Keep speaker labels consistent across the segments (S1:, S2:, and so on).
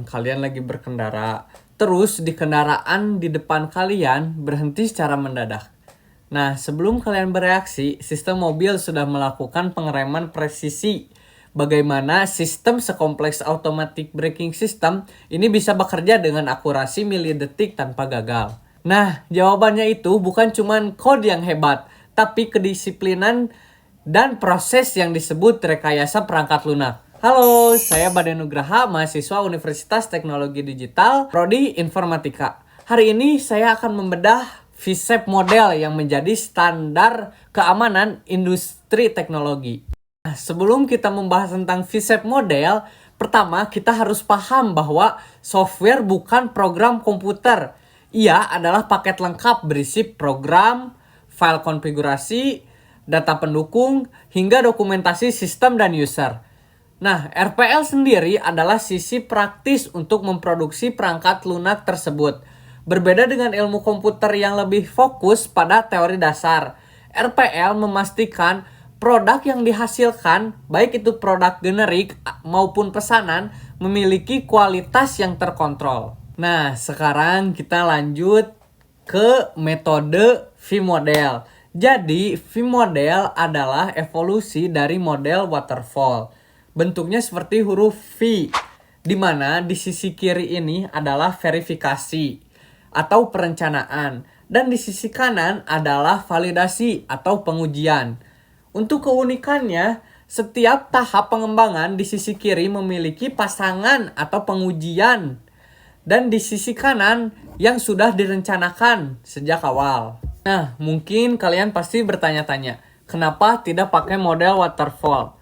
S1: kalian lagi berkendara, terus di kendaraan di depan kalian berhenti secara mendadak. Nah, sebelum kalian bereaksi, sistem mobil sudah melakukan pengereman presisi. Bagaimana sistem sekompleks automatic braking system ini bisa bekerja dengan akurasi milidetik tanpa gagal. Nah, jawabannya itu bukan cuma kode yang hebat, tapi kedisiplinan dan proses yang disebut rekayasa perangkat lunak. Halo, saya Baden Nugraha, mahasiswa Universitas Teknologi Digital, Prodi Informatika. Hari ini saya akan membedah V-Shape model yang menjadi standar keamanan industri teknologi. Nah, sebelum kita membahas tentang V-Shape model, pertama kita harus paham bahwa software bukan program komputer. Ia adalah paket lengkap berisi program, file konfigurasi, data pendukung, hingga dokumentasi sistem dan user. Nah, RPL sendiri adalah sisi praktis untuk memproduksi perangkat lunak tersebut. Berbeda dengan ilmu komputer yang lebih fokus pada teori dasar, RPL memastikan produk yang dihasilkan, baik itu produk generik maupun pesanan, memiliki kualitas yang terkontrol. Nah, sekarang kita lanjut ke metode V-model. Jadi, V-model adalah evolusi dari model waterfall. Bentuknya seperti huruf V, di mana di sisi kiri ini adalah verifikasi atau perencanaan, dan di sisi kanan adalah validasi atau pengujian. Untuk keunikannya, setiap tahap pengembangan di sisi kiri memiliki pasangan atau pengujian, dan di sisi kanan yang sudah direncanakan sejak awal. Nah, mungkin kalian pasti bertanya-tanya, kenapa tidak pakai model waterfall?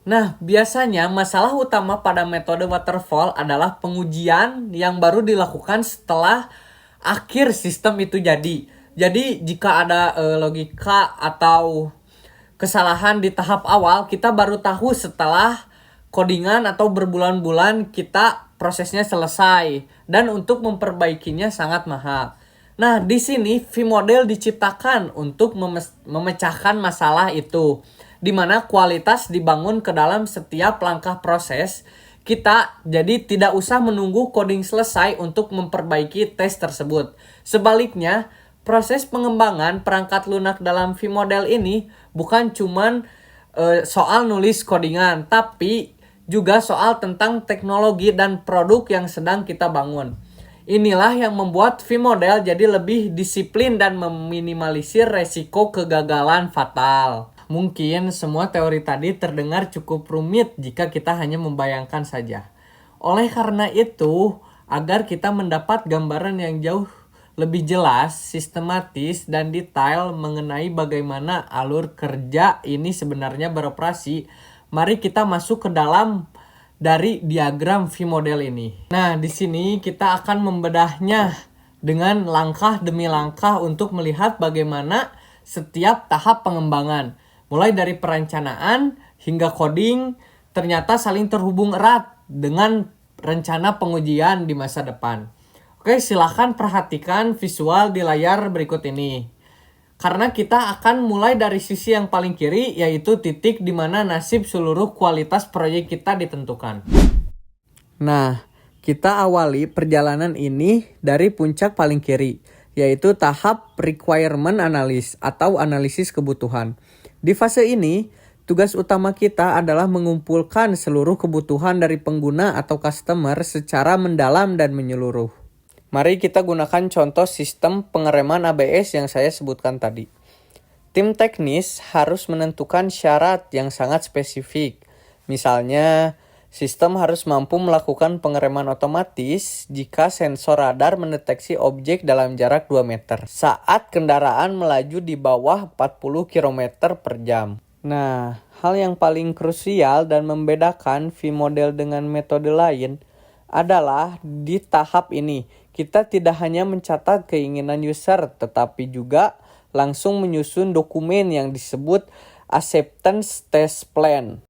S1: Nah, biasanya masalah utama pada metode waterfall adalah pengujian yang baru dilakukan setelah akhir sistem itu jadi. Jadi, jika ada logika atau kesalahan di tahap awal, kita baru tahu setelah codingan atau berbulan-bulan kita prosesnya selesai. Dan untuk memperbaikinya sangat mahal. Nah, di sini V-model diciptakan untuk memecahkan masalah itu, di mana kualitas dibangun ke dalam setiap langkah proses. Kita jadi tidak usah menunggu coding selesai untuk memperbaiki tes tersebut. Sebaliknya, proses pengembangan perangkat lunak dalam V-model ini bukan cuman soal nulis codingan, tapi juga soal tentang teknologi dan produk yang sedang kita bangun. Inilah yang membuat V-model jadi lebih disiplin dan meminimalisir resiko kegagalan fatal. Mungkin semua teori tadi terdengar cukup rumit jika kita hanya membayangkan saja. Oleh karena itu, agar kita mendapat gambaran yang jauh lebih jelas, sistematis, dan detail mengenai bagaimana alur kerja ini sebenarnya beroperasi, mari kita masuk ke dalam dari diagram V-model ini. Nah, di sini kita akan membedahnya dengan langkah demi langkah untuk melihat bagaimana setiap tahap pengembangan, mulai dari perencanaan hingga coding, ternyata saling terhubung erat dengan rencana pengujian di masa depan. Oke, silahkan perhatikan visual di layar berikut ini. Karena kita akan mulai dari sisi yang paling kiri, yaitu titik di mana nasib seluruh kualitas proyek kita ditentukan. Nah, kita awali perjalanan ini dari puncak paling kiri, yaitu tahap requirement analysis atau analisis kebutuhan. Di fase ini, tugas utama kita adalah mengumpulkan seluruh kebutuhan dari pengguna atau customer secara mendalam dan menyeluruh. Mari kita gunakan contoh sistem pengereman ABS yang saya sebutkan tadi. Tim teknis harus menentukan syarat yang sangat spesifik. Misalnya, sistem harus mampu melakukan pengereman otomatis jika sensor radar mendeteksi objek dalam jarak 2 meter saat kendaraan melaju di bawah 40 km per jam. Nah, hal yang paling krusial dan membedakan V-model dengan metode lain adalah di tahap ini, kita tidak hanya mencatat keinginan user, tetapi juga langsung menyusun dokumen yang disebut acceptance test plan.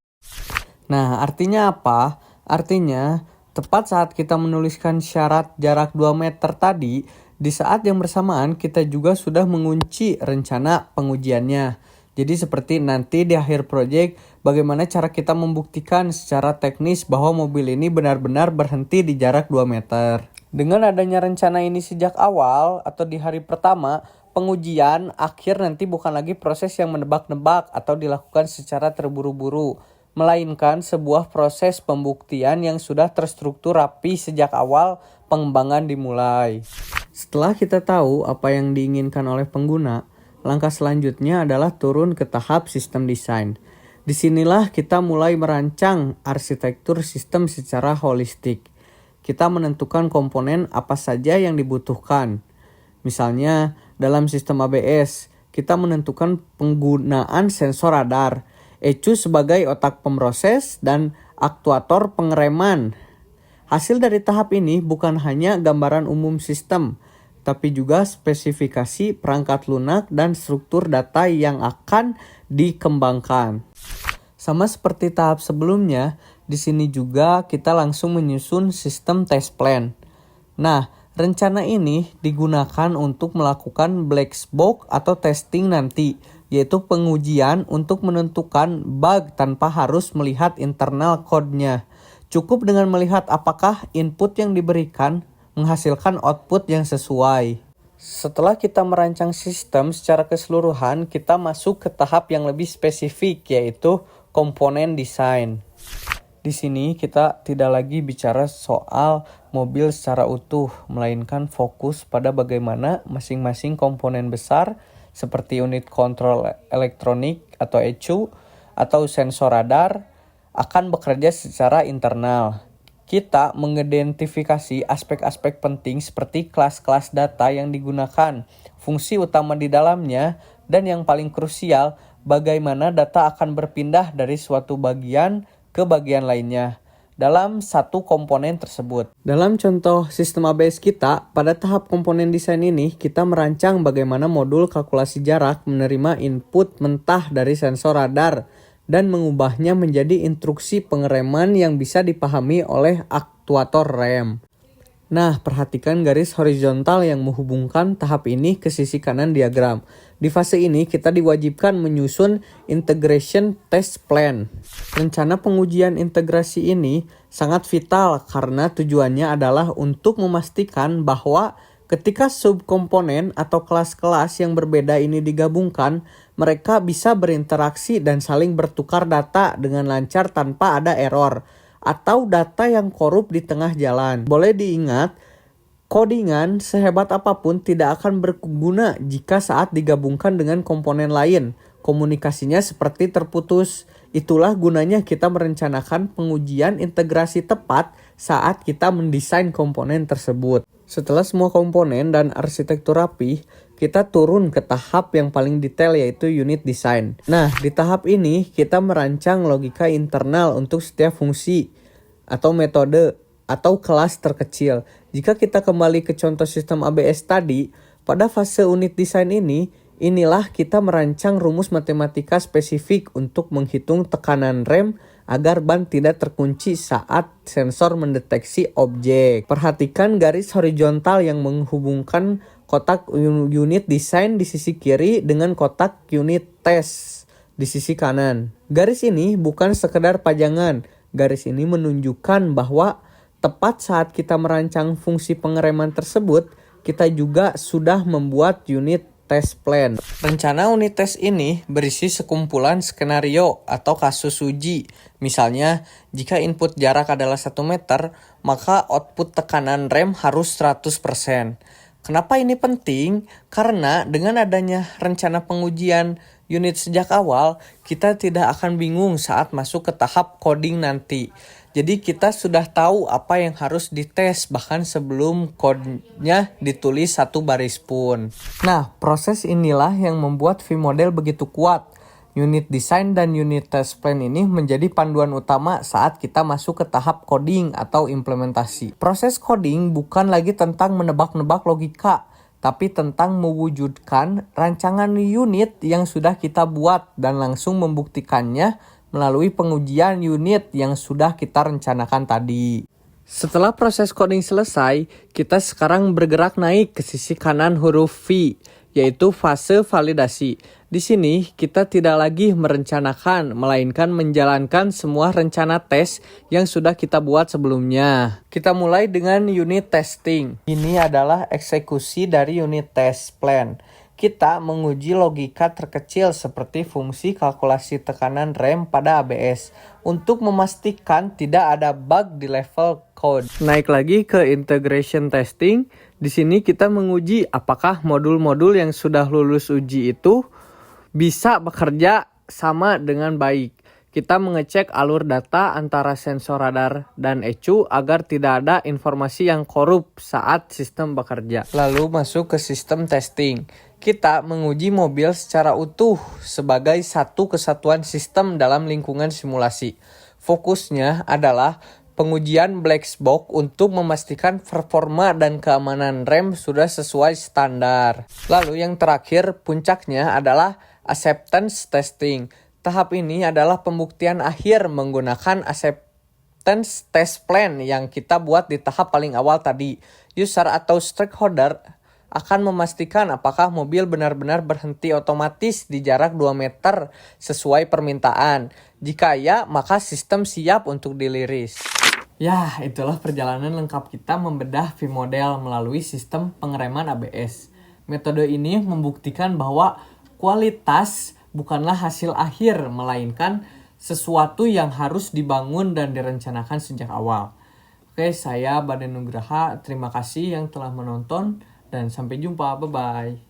S1: Nah, artinya apa? Artinya, tepat saat kita menuliskan syarat jarak 2 meter tadi, di saat yang bersamaan kita juga sudah mengunci rencana pengujiannya. Jadi seperti nanti di akhir proyek, bagaimana cara kita membuktikan secara teknis bahwa mobil ini benar-benar berhenti di jarak 2 meter. Dengan adanya rencana ini sejak awal atau di hari pertama, pengujian akhir nanti bukan lagi proses yang menebak-nebak atau dilakukan secara terburu-buru, melainkan sebuah proses pembuktian yang sudah terstruktur rapi sejak awal pengembangan dimulai. Setelah kita tahu apa yang diinginkan oleh pengguna, langkah selanjutnya adalah turun ke tahap sistem desain. Disinilah kita mulai merancang arsitektur sistem secara holistik. Kita menentukan komponen apa saja yang dibutuhkan. Misalnya, dalam sistem ABS, kita menentukan penggunaan sensor radar, ECU sebagai otak pemroses, dan aktuator pengereman. Hasil dari tahap ini bukan hanya gambaran umum sistem, tapi juga spesifikasi perangkat lunak dan struktur data yang akan dikembangkan. Sama seperti tahap sebelumnya, di sini juga kita langsung menyusun sistem test plan. Nah, rencana ini digunakan untuk melakukan black box atau testing nanti, yaitu pengujian untuk menentukan bug tanpa harus melihat internal code-nya. Cukup dengan melihat apakah input yang diberikan menghasilkan output yang sesuai. Setelah kita merancang sistem secara keseluruhan, kita masuk ke tahap yang lebih spesifik, yaitu komponen desain. Di sini kita tidak lagi bicara soal mobil secara utuh, melainkan fokus pada bagaimana masing-masing komponen besar seperti unit kontrol elektronik atau ECU atau sensor radar akan bekerja secara internal. Kita mengidentifikasi aspek-aspek penting seperti kelas-kelas data yang digunakan, fungsi utama di dalamnya, dan yang paling krusial, bagaimana data akan berpindah dari suatu bagian ke bagian lainnya dalam satu komponen tersebut. Dalam contoh sistem ABS kita, pada tahap komponen desain ini, kita merancang bagaimana modul kalkulasi jarak menerima input mentah dari sensor radar dan mengubahnya menjadi instruksi pengereman yang bisa dipahami oleh aktuator rem. Nah, perhatikan garis horizontal yang menghubungkan tahap ini ke sisi kanan diagram. Di fase ini, kita diwajibkan menyusun integration test plan. Rencana pengujian integrasi ini sangat vital karena tujuannya adalah untuk memastikan bahwa ketika subkomponen atau kelas-kelas yang berbeda ini digabungkan, mereka bisa berinteraksi dan saling bertukar data dengan lancar tanpa ada error atau data yang korup di tengah jalan. Boleh diingat, codingan sehebat apapun tidak akan berguna jika saat digabungkan dengan komponen lain. Komunikasinya seperti terputus. Itulah gunanya kita merencanakan pengujian integrasi tepat saat kita mendesain komponen tersebut. Setelah semua komponen dan arsitektur rapi, kita turun ke tahap yang paling detail yaitu unit design. Nah, di tahap ini kita merancang logika internal untuk setiap fungsi atau metode atau kelas terkecil. Jika kita kembali ke contoh sistem ABS tadi, pada fase unit design ini, inilah kita merancang rumus matematika spesifik untuk menghitung tekanan rem agar ban tidak terkunci saat sensor mendeteksi objek. Perhatikan garis horizontal yang menghubungkan kotak unit desain di sisi kiri dengan kotak unit test di sisi kanan. Garis ini bukan sekedar pajangan. Garis ini menunjukkan bahwa tepat saat kita merancang fungsi pengereman tersebut, kita juga sudah membuat unit test plan. Rencana unit test ini berisi sekumpulan skenario atau kasus uji. Misalnya, jika input jarak adalah 1 meter, maka output tekanan rem harus 100%. Kenapa ini penting? Karena dengan adanya rencana pengujian unit sejak awal, kita tidak akan bingung saat masuk ke tahap coding nanti. Jadi kita sudah tahu apa yang harus dites bahkan sebelum kodenya ditulis satu baris pun. Nah, proses inilah yang membuat V-Model begitu kuat. Unit design dan unit test plan ini menjadi panduan utama saat kita masuk ke tahap coding atau implementasi. Proses coding bukan lagi tentang menebak-nebak logika, tapi tentang mewujudkan rancangan unit yang sudah kita buat dan langsung membuktikannya melalui pengujian unit yang sudah kita rencanakan tadi. Setelah proses coding selesai, kita sekarang bergerak naik ke sisi kanan huruf V, yaitu fase validasi. Di sini kita tidak lagi merencanakan, melainkan menjalankan semua rencana tes yang sudah kita buat sebelumnya. Kita mulai dengan unit testing. Ini adalah eksekusi dari unit test plan. Kita menguji logika terkecil seperti fungsi kalkulasi tekanan rem pada ABS untuk memastikan tidak ada bug di level code. Naik lagi ke integration testing. Di sini kita menguji apakah modul-modul yang sudah lulus uji itu bisa bekerja sama dengan baik. Kita mengecek alur data antara sensor radar dan ECU agar tidak ada informasi yang korup saat sistem bekerja. Lalu masuk ke sistem testing. Kita menguji mobil secara utuh sebagai satu kesatuan sistem dalam lingkungan simulasi. Fokusnya adalah pengujian black box untuk memastikan performa dan keamanan rem sudah sesuai standar. Lalu yang terakhir, puncaknya adalah acceptance testing. Tahap ini adalah pembuktian akhir menggunakan acceptance test plan yang kita buat di tahap paling awal tadi. User atau stakeholder akan memastikan apakah mobil benar-benar berhenti otomatis di jarak 2 meter sesuai permintaan. Jika ya, maka sistem siap untuk diliris. Ya, itulah perjalanan lengkap kita membedah V-model melalui sistem pengereman ABS. Metode ini membuktikan bahwa kualitas bukanlah hasil akhir, melainkan sesuatu yang harus dibangun dan direncanakan sejak awal. Oke, saya Baden Nugraha. Terima kasih yang telah menonton dan sampai jumpa. Bye-bye.